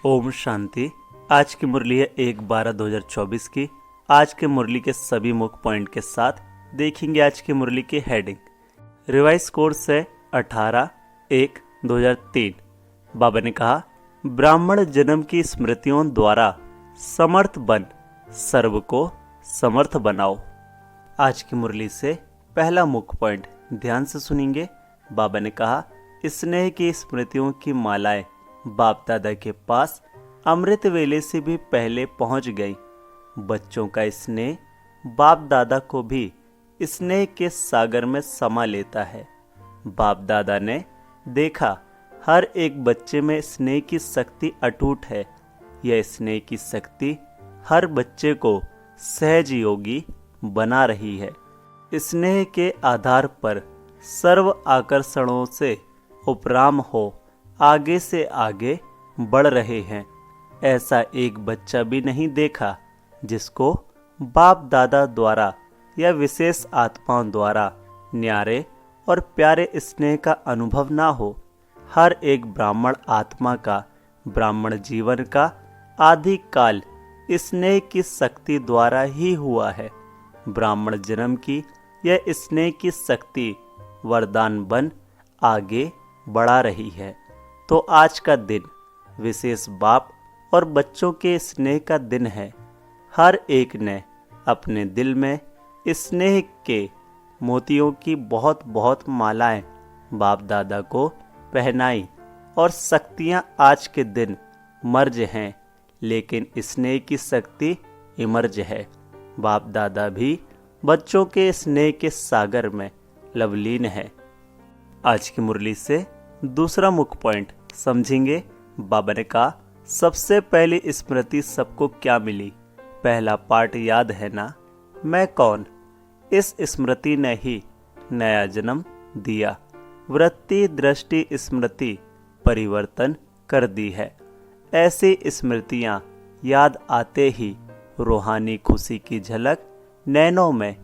ओम शांति। आज की मुरली है 1/12/2024 की। आज के मुरली के सभी मुख्य पॉइंट के साथ देखेंगे आज की मुरली की हेडिंग। रिवाइज कोर्स है 18/1/2003। बाबा ने कहा, ब्राह्मण जन्म की स्मृतियों द्वारा समर्थ बन सर्व को समर्थ बनाओ। आज की मुरली से पहला मुख्य पॉइंट ध्यान से सुनेंगे। बाबा ने कहा, स्नेह की स्मृतियों की मालाएं बाप दादा के पास अमृत वेले से भी पहले पहुंच गई। बच्चों का स्नेह बाप दादा को भी स्नेह के सागर में समा लेता है। बाप दादा ने देखा हर एक बच्चे में स्नेह की शक्ति अटूट है। यह स्नेह की शक्ति हर बच्चे को सहज योगी बना रही है। स्नेह के आधार पर सर्व आकर्षणों से उपराम हो आगे से आगे बढ़ रहे हैं। ऐसा एक बच्चा भी नहीं देखा जिसको बाप दादा द्वारा या विशेष आत्माओं द्वारा न्यारे और प्यारे स्नेह का अनुभव ना हो। हर एक ब्राह्मण आत्मा का ब्राह्मण जीवन का आदि काल स्नेह की शक्ति द्वारा ही हुआ है। ब्राह्मण जन्म की यह स्नेह की शक्ति वरदान बन आगे बढ़ा रही है। तो आज का दिन विशेष बाप और बच्चों के स्नेह का दिन है। हर एक ने अपने दिल में स्नेह के मोतियों की बहुत बहुत मालाएं बाप दादा को पहनाई और शक्तियां आज के दिन मर्ज हैं, लेकिन स्नेह की शक्ति इमर्ज है। बाप दादा भी बच्चों के स्नेह के सागर में लवलीन है। आज की मुरली से दूसरा मुख्य पॉइंट समझेंगे। बाबा ने कहा, सबसे पहली स्मृति सबको क्या मिली? पहला पाठ याद है ना, मैं कौन? इस स्मृति ने ही नया जन्म दिया। वृत्ति दृष्टि स्मृति परिवर्तन कर दी है। ऐसी स्मृतियां याद आते ही रूहानी खुशी की झलक नैनों में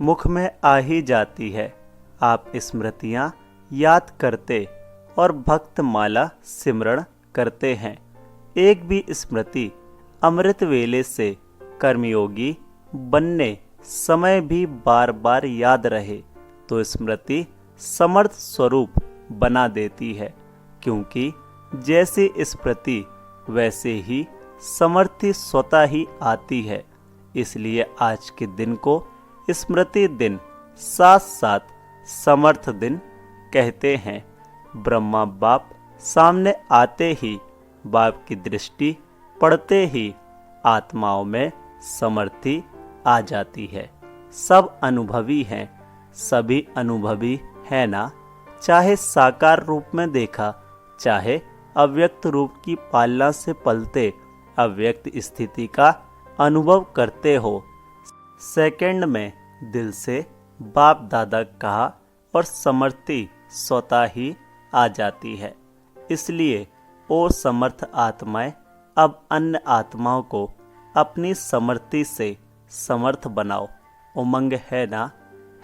मुख में आ ही जाती है। आप स्मृतियां याद करते और भक्त माला सिमरण करते हैं। एक भी स्मृति अमृत वेले से कर्मयोगी बनने समय भी बार बार याद रहे तो स्मृति समर्थ स्वरूप बना देती है, क्योंकि जैसी स्मृति वैसे ही समर्थी स्वतः ही आती है। इसलिए आज के दिन को स्मृति दिन साथ साथ समर्थ दिन कहते हैं। ब्रह्मा बाप सामने आते ही बाप की दृष्टि पड़ते ही आत्माओं में समर्थी आ जाती है। सब अनुभवी हैं, सभी अनुभवी है ना। चाहे साकार रूप में देखा, चाहे अव्यक्त रूप की पालना से पलते अव्यक्त स्थिति का अनुभव करते हो। सेकंड में दिल से बाप दादा कहा और समर्थी स्वतः ही आ जाती है। इसलिए ओ समर्थ आत्माएं अब अन्य आत्माओं को अपनी समर्थी से समर्थ बनाओ। उमंग है ना?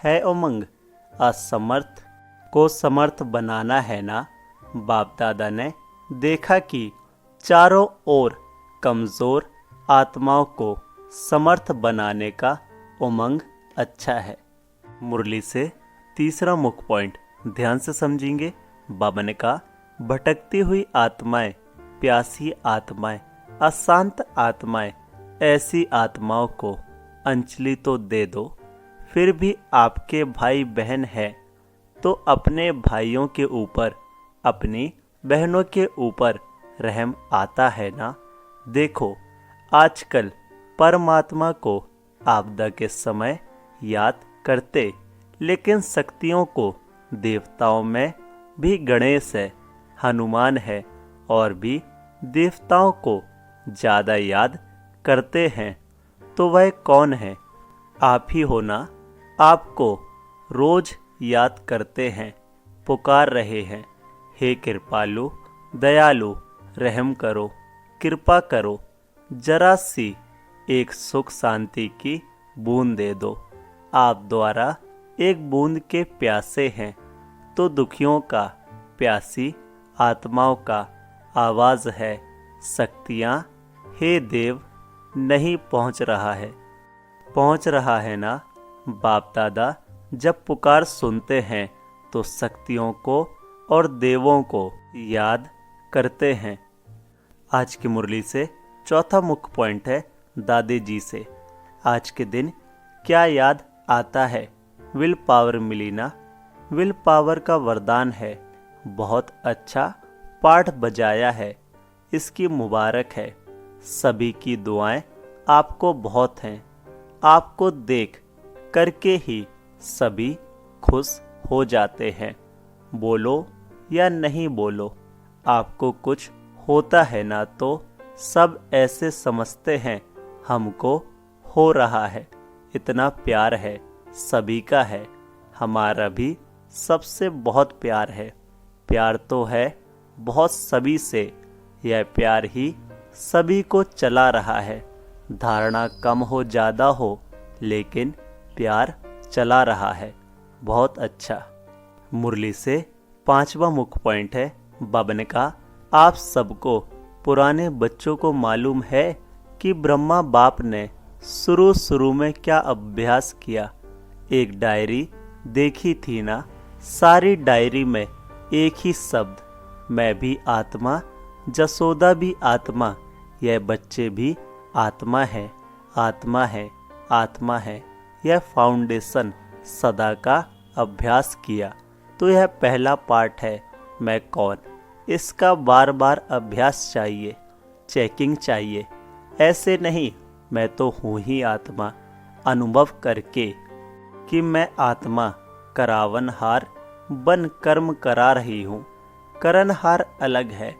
है उमंग। असमर्थ को समर्थ बनाना है ना। बाप दादा ने देखा कि चारों ओर कमजोर आत्माओं को समर्थ बनाने का उमंग अच्छा है। मुरली से तीसरा मुख्य पॉइंट ध्यान से समझेंगे। बाबा ने कहा, भटकती हुई आत्माएं, प्यासी आत्माएं, अशांत आत्माएं, ऐसी आत्माओं को अंजलि तो दे दो। फिर भी आपके भाई बहन है तो अपने भाइयों के ऊपर, अपनी बहनों के ऊपर रहम आता है ना। देखो आजकल परमात्मा को आपदा के समय याद करते, लेकिन शक्तियों को देवताओं में भी गणेश है, हनुमान है और भी देवताओं को ज़्यादा याद करते हैं। तो वह कौन है? आप ही हो ना। आपको रोज याद करते हैं, पुकार रहे हैं, हे कृपालु दयालु रहम करो, कृपा करो, जरा सी एक सुख शांति की बूंद दे दो। आप द्वारा एक बूंद के प्यासे हैं तो दुखियों का, प्यासी आत्माओं का आवाज़ है, शक्तियाँ, हे देव, नहीं पहुँच रहा है ना। बाप दादा जब पुकार सुनते हैं तो शक्तियों को और देवों को याद करते हैं। आज की मुरली से चौथा मुख्य पॉइंट है दादी जी से। आज के दिन क्या याद आता है? विल पावर मिली ना। विल पावर का वरदान है। बहुत अच्छा पाठ बजाया है, इसकी मुबारक है। सभी की दुआएं आपको बहुत हैं। आपको देख करके ही सभी खुश हो जाते हैं। बोलो या नहीं बोलो, आपको कुछ होता है ना तो सब ऐसे समझते हैं हमको हो रहा है। इतना प्यार है, सभी का है, हमारा भी सबसे बहुत प्यार है। प्यार तो है बहुत सभी से, यह प्यार ही सभी को चला रहा है। धारणा कम हो ज़्यादा हो, लेकिन प्यार चला रहा है। बहुत अच्छा। मुरली से पांचवा मुख्य पॉइंट है। बाबा ने कहा, आप सबको पुराने बच्चों को मालूम है कि ब्रह्मा बाप ने शुरू में क्या अभ्यास किया। एक डायरी देखी थी ना, सारी डायरी में एक ही शब्द, मैं भी आत्मा, जसोदा भी आत्मा, यह बच्चे भी आत्मा है, आत्मा है, आत्मा है। यह फाउंडेशन सदा का अभ्यास किया तो यह पहला पार्ट है। मैं कौन, इसका बार बार अभ्यास चाहिए, चेकिंग चाहिए। ऐसे नहीं मैं तो हूँ ही आत्मा, अनुभव करके कि मैं आत्मा करावनहार बन कर्म करा रही हूँ। करनहार अलग है,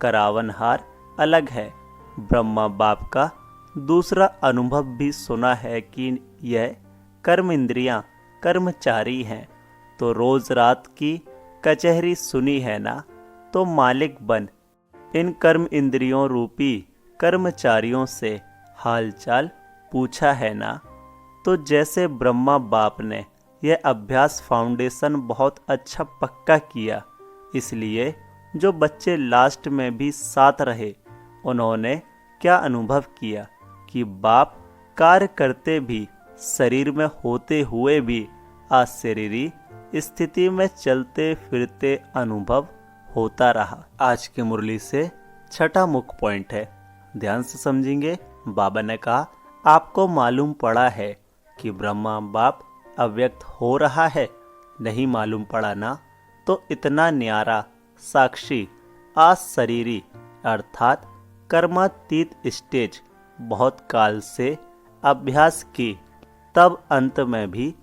करावनहार अलग है। ब्रह्मा बाप का दूसरा अनुभव भी सुना है कि यह कर्म इंद्रियाँ कर्मचारी हैं। तो रोज रात की कचहरी सुनी है ना, तो मालिक बन इन कर्म इंद्रियों रूपी कर्मचारियों से हालचाल पूछा है ना। तो जैसे ब्रह्मा बाप ने यह अभ्यास फाउंडेशन बहुत अच्छा पक्का किया, इसलिए जो बच्चे लास्ट में भी साथ रहे, उन्होंने क्या अनुभव किया कि बाप कार्य करते भी, शरीर में होते हुए भी अशरीरी स्थिति में चलते फिरते अनुभव होता रहा। आज की मुरली से छठा मुख्य पॉइंट है, ध्यान से समझेंगे। बाबा ने कहा, आपको मालूम पड़ा है कि ब्रह्मा बाप अव्यक्त हो रहा है? नहीं मालूम पड़ा ना, तो इतना न्यारा साक्षी अशरीरी अर्थात कर्मातीत स्टेज बहुत काल से अभ्यास की, तब अंत में भी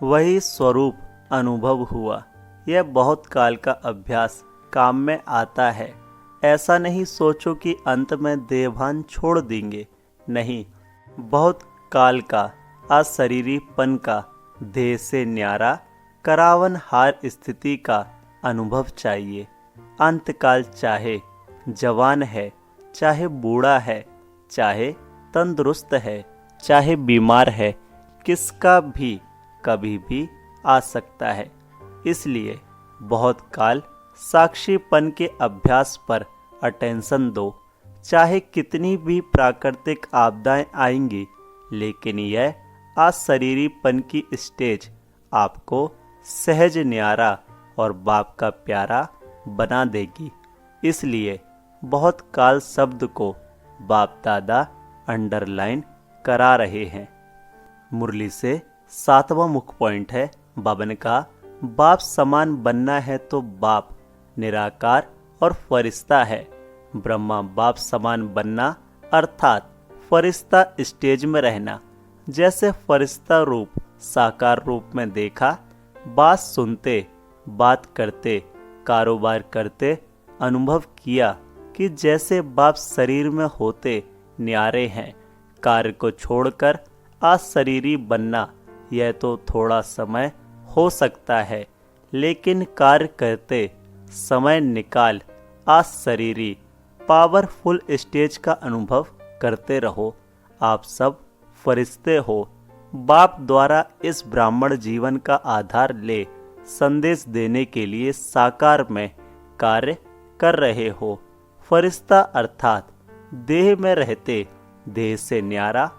वही स्वरूप अनुभव हुआ। यह बहुत काल का अभ्यास काम में आता है। ऐसा नहीं सोचो कि अंत में देहभान छोड़ देंगे, नहीं। बहुत काल का अशरीरीपन का, देह से न्यारा करावनहार स्थिति का अनुभव चाहिए। अंतकाल चाहे जवान है, चाहे बूढ़ा है, चाहे तंदुरुस्त है, चाहे बीमार है, किसका भी कभी भी आ सकता है। इसलिए बहुत काल साक्षीपन के अभ्यास पर अटेंशन दो। चाहे कितनी भी प्राकृतिक आपदाएं आएंगी, लेकिन यह अशरीरीपन की स्टेज आपको सहज न्यारा और बाप का प्यारा बना देगी। इसलिए बहुत काल शब्द को बाप दादा अंडरलाइन करा रहे हैं। मुरली से सातवां मुख्य पॉइंट है। बाबा ने कहा, बाप समान बनना है तो बाप निराकार और फरिश्ता है। ब्रह्मा बाप समान बनना अर्थात फरिश्ता स्टेज में रहना। जैसे फरिश्ता रूप साकार रूप में देखा, बात सुनते, बात करते, कारोबार करते अनुभव किया कि जैसे बाप शरीर में होते न्यारे हैं। कार्य को छोड़कर अशरीरी बनना, यह तो थोड़ा समय हो सकता है, लेकिन कार्य करते समय निकाल अशरीरी पावरफुल स्टेज का अनुभव करते रहो। आप सब फरिश्ते हो। बाप द्वारा इस ब्राह्मण जीवन का आधार ले संदेश देने के लिए साकार में कार्य कर रहे हो। फरिश्ता अर्थात देह में रहते देह से न्यारा,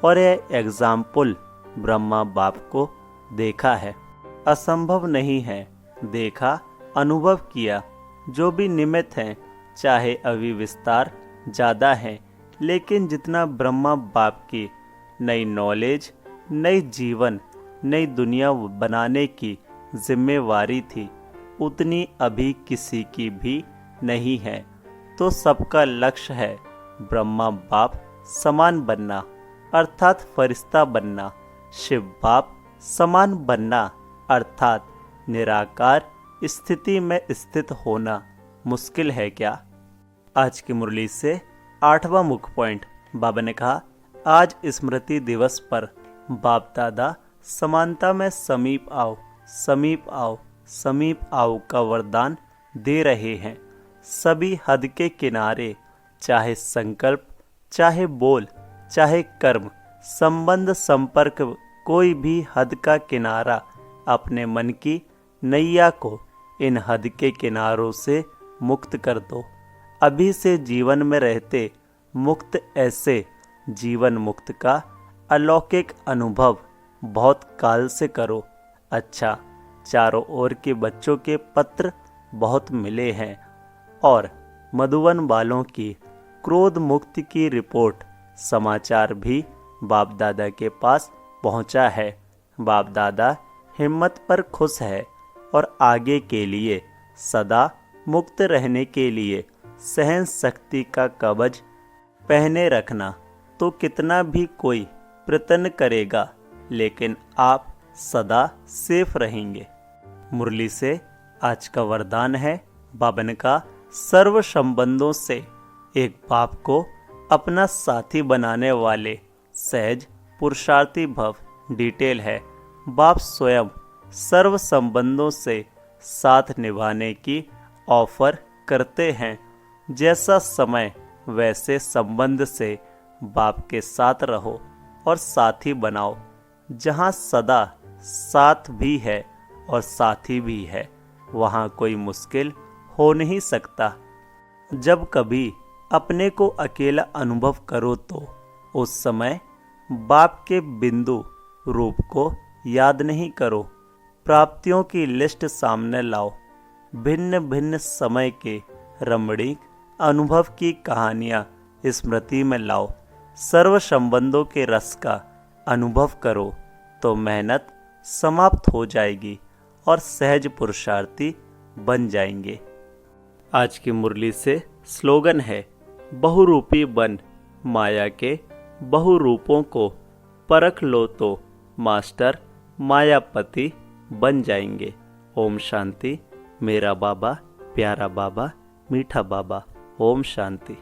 और यह एग्जाम्पल ब्रह्मा बाप को देखा है। असंभव नहीं है, देखा अनुभव किया। जो भी निमित्त हैं, चाहे अभी विस्तार ज़्यादा है, लेकिन जितना ब्रह्मा बाप की नई नॉलेज, नई जीवन, नई दुनिया बनाने की जिम्मेवारी थी, उतनी अभी किसी की भी नहीं है। तो सबका लक्ष्य है ब्रह्मा बाप समान बनना, अर्थात फरिश्ता बनना। शिव बाप समान बनना, अर्थात निराकार स्थिति में स्थित होना मुश्किल है क्या? आज की मुरली से 8वां मुख्य पॉइंट। बाबा ने कहा, आज स्मृति दिवस पर बाप दादा समानता में समीप आओ, समीप आओ, समीप आओ का वरदान दे रहे हैं। सभी हद के किनारे, चाहे संकल्प, चाहे बोल, चाहे कर्म, संबंध, संपर्क, कोई भी हद का किनारा अपने मन की नैया को इन हद के किनारों से मुक्त कर दो। अभी से जीवन में रहते मुक्त, ऐसे जीवन मुक्त का अलौकिक अनुभव बहुत काल से करो। अच्छा, चारों ओर के बच्चों के पत्र बहुत मिले हैं और मधुवन वालों की क्रोध मुक्ति की रिपोर्ट, समाचार भी बाप दादा के पास पहुंचा है। बाप दादा हिम्मत पर खुश है और आगे के लिए सदा मुक्त रहने के लिए सहन शक्ति का कवच पहने रखना। तो कितना भी कोई प्रयत्न करेगा, लेकिन आप सदा सेफ रहेंगे। मुरली से आज का वरदान है, बाबा ने कहा, सर्व संबंधों से एक बाप को अपना साथी बनाने वाले सहज पुरुषार्थी भव। डिटेल है, बाप स्वयं सर्व संबंधों से साथ निभाने की ऑफर करते हैं। जैसा समय वैसे संबंध से बाप के साथ रहो और साथी बनाओ। जहाँ सदा साथ भी है और साथी भी है, वहाँ कोई मुश्किल हो नहीं सकता। जब कभी अपने को अकेला अनुभव करो तो उस समय बाप के बिंदु रूप को याद नहीं करो। प्राप्तियों की लिस्ट सामने लाओ। भिन्न भिन्न समय के रमणीक अनुभव की कहानियाँ स्मृति में लाओ। सर्व संबंधों के रस का अनुभव करो तो मेहनत समाप्त हो जाएगी और सहज पुरुषार्थी बन जाएंगे। आज की मुरली से स्लोगन है, बहुरूपी बन, माया के बहुरूपों को परख लो तो मास्टर मायापति बन जाएंगे। ओम शांति। मेरा बाबा, प्यारा बाबा, मीठा बाबा। ओम शांति।